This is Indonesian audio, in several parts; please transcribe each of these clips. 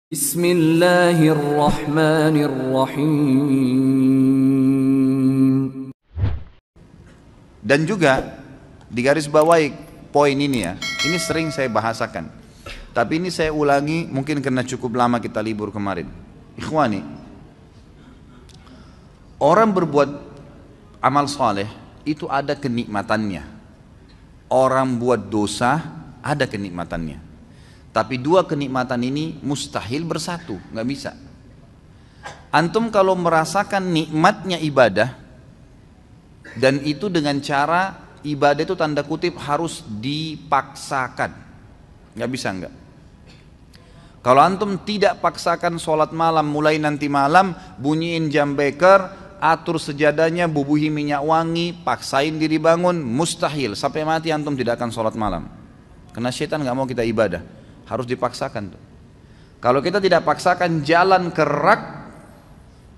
Bismillahirrahmanirrahim. Dan juga di garis bawahi poin ini ya, ini sering saya bahasakan, tapi ini saya ulangi mungkin karena cukup lama kita libur kemarin. Ikhwani, orang berbuat amal soleh itu ada kenikmatannya. Orang buat dosa ada kenikmatannya. Tapi dua kenikmatan ini mustahil bersatu, nggak bisa. Antum kalau merasakan nikmatnya ibadah, dan itu dengan cara ibadah itu tanda kutip harus dipaksakan, nggak bisa nggak. Kalau antum tidak paksakan sholat malam, mulai nanti malam bunyiin jam beker, atur sejadahnya, bubuhi minyak wangi, paksain diri bangun, mustahil. Sampai mati antum tidak akan sholat malam, karena syaitan nggak mau kita ibadah, harus dipaksakan tuh. Kalau kita tidak paksakan, jalan ke rak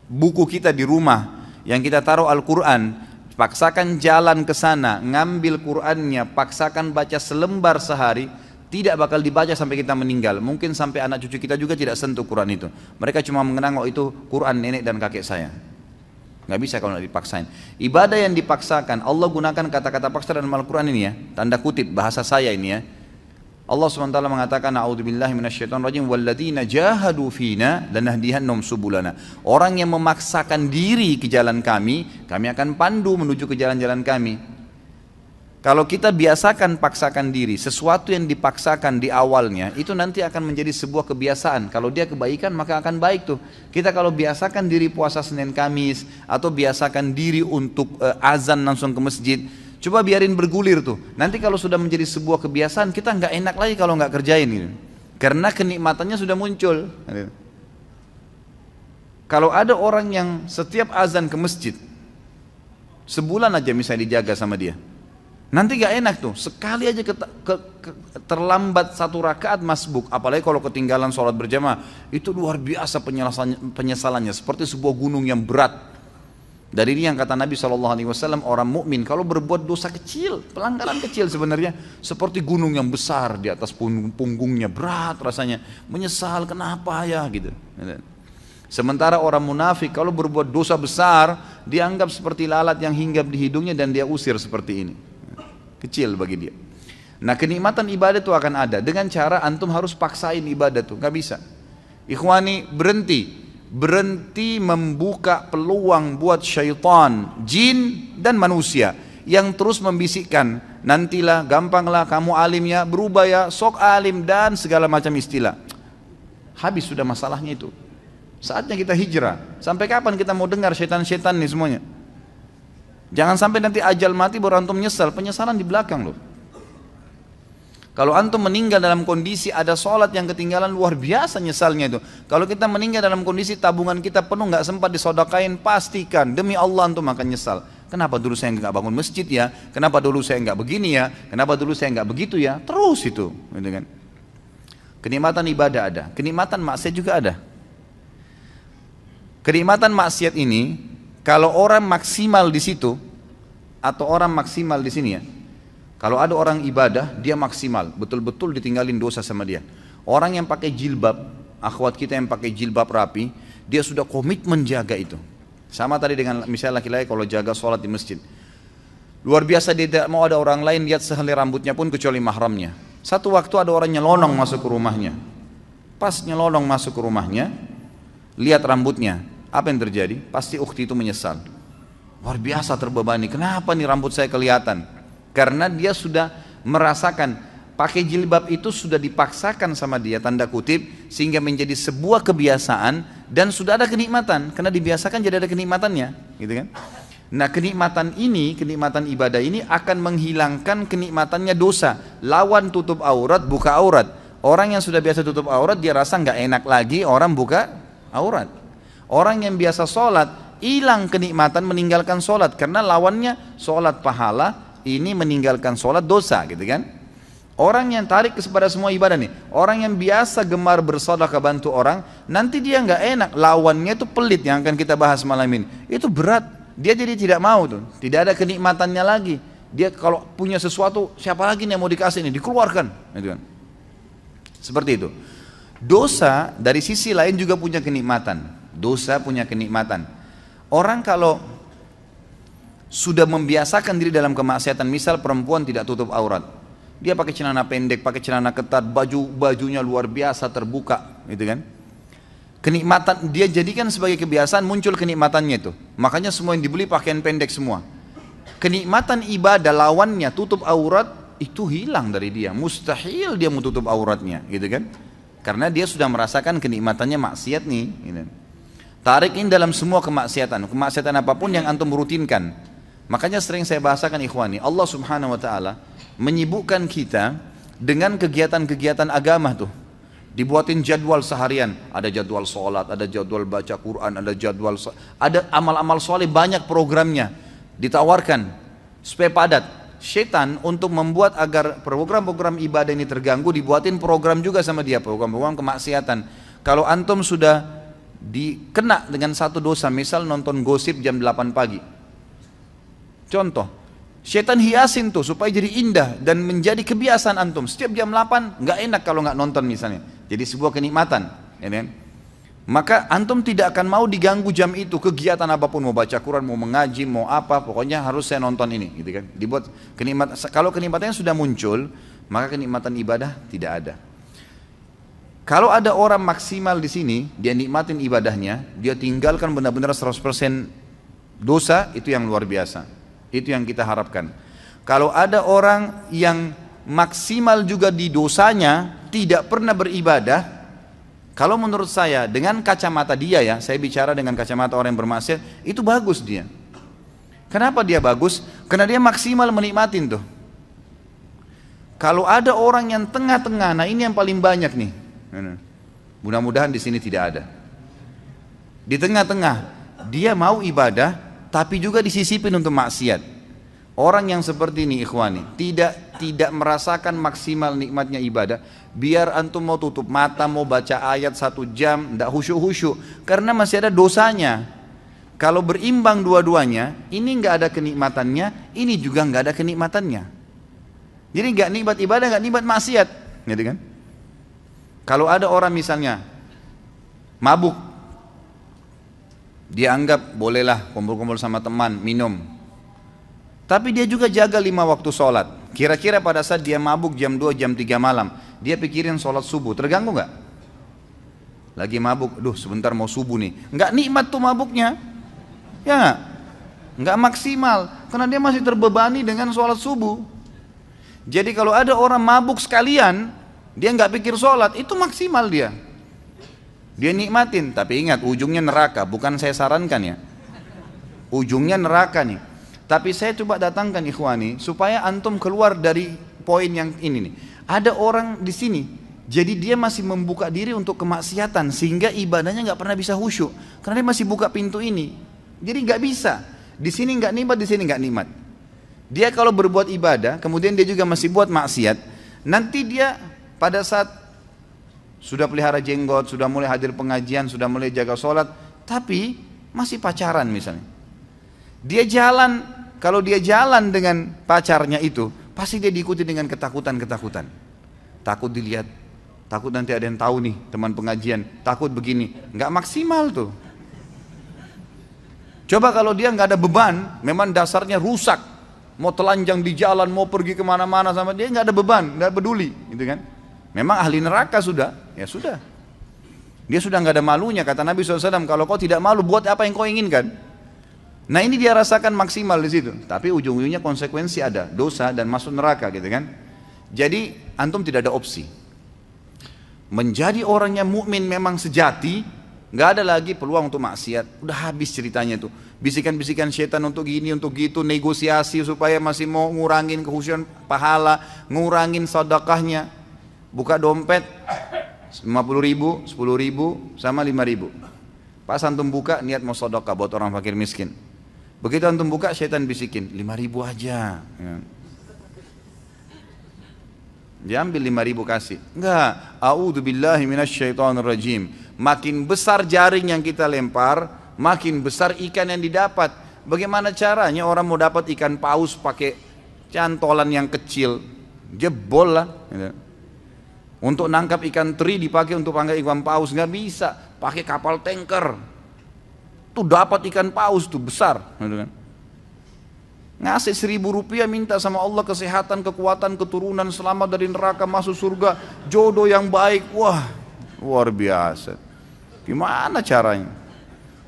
buku kita di rumah yang kita taruh Al-Quran, paksakan jalan ke sana, ngambil Qurannya, paksakan baca selembar sehari, tidak bakal dibaca sampai kita meninggal. Mungkin sampai anak cucu kita juga tidak sentuh Quran itu. Mereka cuma mengenang, oh itu Quran nenek dan kakek saya. Nggak bisa kalau dipaksain. Ibadah yang dipaksakan, Allah gunakan kata-kata paksa dalam Al-Quran ini ya, tanda kutip bahasa saya ini ya. Allah SWT mengatakan, a'udzubillahi minasyaitonirrajim, walladzina jahadu fina lanahdihannahum subulana. Orang yang memaksakan diri ke jalan kami, kami akan pandu menuju ke jalan-jalan kami. Kalau kita biasakan paksakan diri, sesuatu yang dipaksakan di awalnya itu nanti akan menjadi sebuah kebiasaan. Kalau dia kebaikan maka akan baik tuh. Kita kalau biasakan diri puasa Senin Kamis, atau biasakan diri untuk azan langsung ke masjid, coba biarin bergulir tuh. Nanti kalau sudah menjadi sebuah kebiasaan, kita nggak enak lagi kalau nggak kerjain gitu. Karena kenikmatannya sudah muncul. Kalau ada orang yang setiap azan ke masjid, sebulan aja misalnya dijaga sama dia, nanti nggak enak tuh. Sekali aja terlambat satu rakaat masbuk, apalagi kalau ketinggalan sholat berjamaah, itu luar biasa penyesalannya, seperti sebuah gunung yang berat. Dari ini yang kata Nabi SAW, orang mukmin kalau berbuat dosa kecil, pelanggaran kecil sebenarnya, seperti gunung yang besar di atas punggungnya, berat rasanya, menyesal kenapa ya gitu. Sementara orang munafik kalau berbuat dosa besar, dianggap seperti lalat yang hinggap di hidungnya dan dia usir seperti ini, kecil bagi dia. Nah, kenikmatan ibadah itu akan ada dengan cara antum harus paksain ibadah tuh, nggak bisa. Ikhwani, berhenti membuka peluang buat syaitan, jin dan manusia yang terus membisikkan, nantilah, gampanglah, kamu alim ya, berubah ya, sok alim dan segala macam istilah. Habis sudah masalahnya itu. Saatnya kita hijrah. Sampai kapan kita mau dengar syaitan-syaitan nih semuanya? Jangan sampai nanti ajal mati baru antum nyesal, penyesalan di belakang loh. Kalau antum meninggal dalam kondisi ada sholat yang ketinggalan, luar biasa nyesalnya itu. Kalau kita meninggal dalam kondisi tabungan kita penuh, nggak sempat disodakain, pastikan demi Allah antum akan nyesal. Kenapa dulu saya nggak bangun masjid ya? Kenapa dulu saya nggak begini ya? Kenapa dulu saya nggak begitu ya? Terus itu, gitu kan? Kenikmatan ibadah ada, kenikmatan maksiat juga ada. Kenikmatan maksiat ini, kalau orang maksimal di situ atau orang maksimal di sini ya. Kalau ada orang ibadah, dia maksimal, betul-betul ditinggalin dosa sama dia. Orang yang pakai jilbab, akhwat kita yang pakai jilbab rapi, dia sudah komitmen jaga itu. Sama tadi dengan misalnya laki-laki kalau jaga sholat di masjid. Luar biasa, dia tidak mau ada orang lain lihat sehelai rambutnya pun kecuali mahramnya. Satu waktu ada orang nyelonong masuk ke rumahnya. Pas nyelonong masuk ke rumahnya, lihat rambutnya, apa yang terjadi? Pasti ukhti itu menyesal. Luar biasa terbebani, kenapa nih rambut saya kelihatan? Karena dia sudah merasakan pakai jilbab itu sudah dipaksakan sama dia, tanda kutip, sehingga menjadi sebuah kebiasaan dan sudah ada kenikmatan, karena dibiasakan jadi ada kenikmatannya, gitu kan? Nah, kenikmatan ini, kenikmatan ibadah ini akan menghilangkan kenikmatannya dosa. Lawan tutup aurat, buka aurat. Orang yang sudah biasa tutup aurat, dia rasa nggak enak lagi orang buka aurat. Orang yang biasa sholat, hilang kenikmatan meninggalkan sholat, karena lawannya sholat pahala, ini meninggalkan sholat dosa, gitu kan? Orang yang tarik kepada semua ibadah nih, orang yang biasa gemar bersedekah bantu orang, nanti dia nggak enak, lawannya itu pelit yang akan kita bahas malam ini. Itu berat, dia jadi tidak mau tuh, tidak ada kenikmatannya lagi. Dia kalau punya sesuatu, siapa lagi nih yang mau dikasih nih, dikeluarkan, gitu kan? Seperti itu. Dosa dari sisi lain juga punya kenikmatan. Dosa punya kenikmatan. Orang kalau sudah membiasakan diri dalam kemaksiatan, misal perempuan tidak tutup aurat, dia pakai celana pendek, pakai celana ketat, bajunya luar biasa terbuka, gitu kan? Kenikmatan dia jadikan sebagai kebiasaan, muncul kenikmatannya itu. Makanya semua yang dibeli pakaian pendek semua. Kenikmatan ibadah lawannya tutup aurat itu hilang dari dia. Mustahil dia mau tutup auratnya, gitu kan? Karena dia sudah merasakan kenikmatannya maksiat nih. Gitu. Tarik ini dalam semua kemaksiatan, kemaksiatan apapun yang antum rutinkan. Makanya sering saya bahasakan ikhwani, Allah Subhanahu Wa Taala menyibukkan kita dengan kegiatan-kegiatan agama tuh. Dibuatin jadwal seharian, ada jadwal sholat, ada jadwal baca Quran, ada amal-amal soleh, banyak programnya ditawarkan supaya padat. Syaitan untuk membuat agar program-program ibadah ini terganggu, dibuatin program juga sama dia, program-program kemaksiatan. Kalau antum sudah dikena dengan satu dosa, misal nonton gosip jam 8 pagi, contoh, syaitan hiasin tuh supaya jadi indah dan menjadi kebiasaan antum. Setiap jam 8 nggak enak kalau nggak nonton misalnya. Jadi sebuah kenikmatan, ya kan? Maka antum tidak akan mau diganggu jam itu, kegiatan apapun, mau baca Quran, mau mengaji, mau apa, pokoknya harus saya nonton ini, gitu kan? Dibuat kenikmatan. Kalau kenikmatannya sudah muncul, maka kenikmatan ibadah tidak ada. Kalau ada orang maksimal di sini, dia nikmatin ibadahnya, dia tinggalkan benar-benar 100% dosa, itu yang luar biasa. Itu yang kita harapkan. Kalau ada orang yang maksimal juga di dosanya, tidak pernah beribadah, kalau menurut saya dengan kacamata dia ya, saya bicara dengan kacamata orang yang bermaksiat, itu bagus dia. Kenapa dia bagus? Karena dia maksimal menikmatin tuh. Kalau ada orang yang tengah-tengah, nah ini yang paling banyak nih. Mudah-mudahan di sini tidak ada. Di tengah-tengah, dia mau ibadah, tapi juga disisipin untuk maksiat. Orang yang seperti ini ikhwani, tidak merasakan maksimal nikmatnya ibadah. Biar antum mau tutup mata, mau baca ayat 1 jam, tidak khusyuk-khusyuk, karena masih ada dosanya. Kalau berimbang dua-duanya, ini nggak ada kenikmatannya, ini juga nggak ada kenikmatannya. Jadi nggak nikmat ibadah, nggak nikmat maksiat, gitu kan? Kalau ada orang misalnya mabuk, dia anggap bolehlah kumpul-kumpul sama teman, minum. Tapi dia juga jaga 5 waktu sholat. Kira-kira pada saat dia mabuk jam 2, jam 3 malam, dia pikirin sholat subuh, terganggu nggak? Lagi mabuk, duh sebentar mau subuh nih. Nggak nikmat tuh mabuknya, ya nggak maksimal, karena dia masih terbebani dengan sholat subuh. Jadi kalau ada orang mabuk sekalian, dia nggak pikir sholat, itu maksimal dia. Dia nikmatin, tapi ingat ujungnya neraka, bukan saya sarankan ya. Ujungnya neraka nih. Tapi saya coba datangkan ikhwani supaya antum keluar dari poin yang ini nih. Ada orang di sini, jadi dia masih membuka diri untuk kemaksiatan sehingga ibadahnya nggak pernah bisa khusyuk karena dia masih buka pintu ini. Jadi nggak bisa. Di sini nggak nikmat, di sini nggak nikmat. Dia kalau berbuat ibadah, kemudian dia juga masih buat maksiat. Nanti dia pada saat sudah pelihara jenggot, sudah mulai hadir pengajian, sudah mulai jaga sholat, tapi masih pacaran misalnya. Dia jalan, kalau dia jalan dengan pacarnya itu, pasti dia diikuti dengan ketakutan-ketakutan. Takut dilihat, takut nanti ada yang tahu nih teman pengajian, takut begini, nggak maksimal tuh. Coba kalau dia nggak ada beban, memang dasarnya rusak, mau telanjang di jalan, mau pergi kemana-mana sama dia nggak ada beban, nggak peduli, gitu kan? Memang ahli neraka sudah, ya sudah. Dia sudah nggak ada malunya, kata Nabi SAW, kalau kau tidak malu buat apa yang kau inginkan. Nah ini dia rasakan maksimal di situ, tapi ujung-ujungnya konsekuensi ada, dosa dan masuk neraka gitu kan. Jadi antum tidak ada opsi. Menjadi orang yang mukmin memang sejati, nggak ada lagi peluang untuk maksiat. Udah habis ceritanya itu. Bisikan-bisikan syaitan untuk gini, untuk gitu, negosiasi supaya masih mau ngurangin kehusuan pahala, ngurangin sedekahnya. Buka dompet 50.000, 10.000, sama 5.000. Pas antum buka niat mau sedekah buat orang fakir miskin. Begitu antum buka syaitan bisikin 5.000 aja. Ya. Diambil 5.000 kasih. Enggak, a'udzubillahi minasyaitonirrajim. Makin besar jaring yang kita lempar, makin besar ikan yang didapat. Bagaimana caranya orang mau dapat ikan paus pakai cantolan yang kecil? Jebol lah. Untuk nangkap ikan teri dipakai untuk panggil ikan paus, nggak bisa. Pakai kapal tanker. Tuh dapat ikan paus tuh besar, gitu kan. Ngasih 1.000 rupiah minta sama Allah kesehatan, kekuatan, keturunan, selamat dari neraka, masuk surga, jodoh yang baik. Wah, luar biasa. Gimana caranya?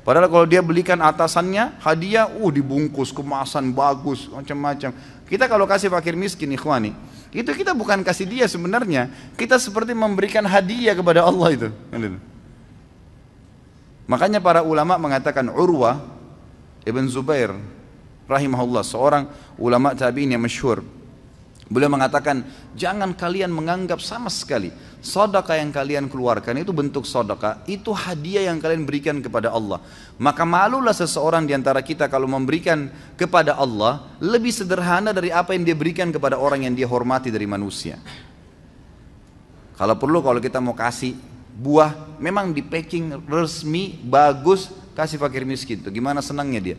Padahal kalau dia belikan atasannya hadiah, dibungkus kemasan bagus, macam-macam. Kita kalau kasih fakir miskin, ikhwani, itu kita bukan kasih dia sebenarnya, kita seperti memberikan hadiah kepada Allah itu. Makanya para ulama mengatakan, Urwah Ibn Zubair rahimahullah, seorang ulama tabi'in yang masyhur, beliau mengatakan, jangan kalian menganggap sama sekali sedekah yang kalian keluarkan itu bentuk sedekah, itu hadiah yang kalian berikan kepada Allah. Maka malulah seseorang di antara kita kalau memberikan kepada Allah lebih sederhana dari apa yang dia berikan kepada orang yang dia hormati dari manusia. Kalau perlu, kalau kita mau kasih buah, memang di packing resmi, bagus, kasih fakir miskin. Itu gimana senangnya dia.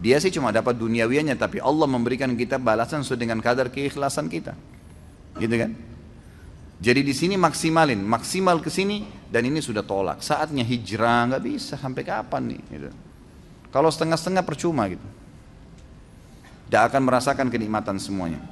Dia sih cuma dapat duniawianya, tapi Allah memberikan kita balasan sesuai dengan kadar keikhlasan kita. Gitu kan? Jadi di sini maksimal ke sini, dan ini sudah tolak. Saatnya hijrah, nggak bisa sampai kapan nih? Gitu. Kalau setengah-setengah percuma gitu. Tidak akan merasakan kenikmatan semuanya.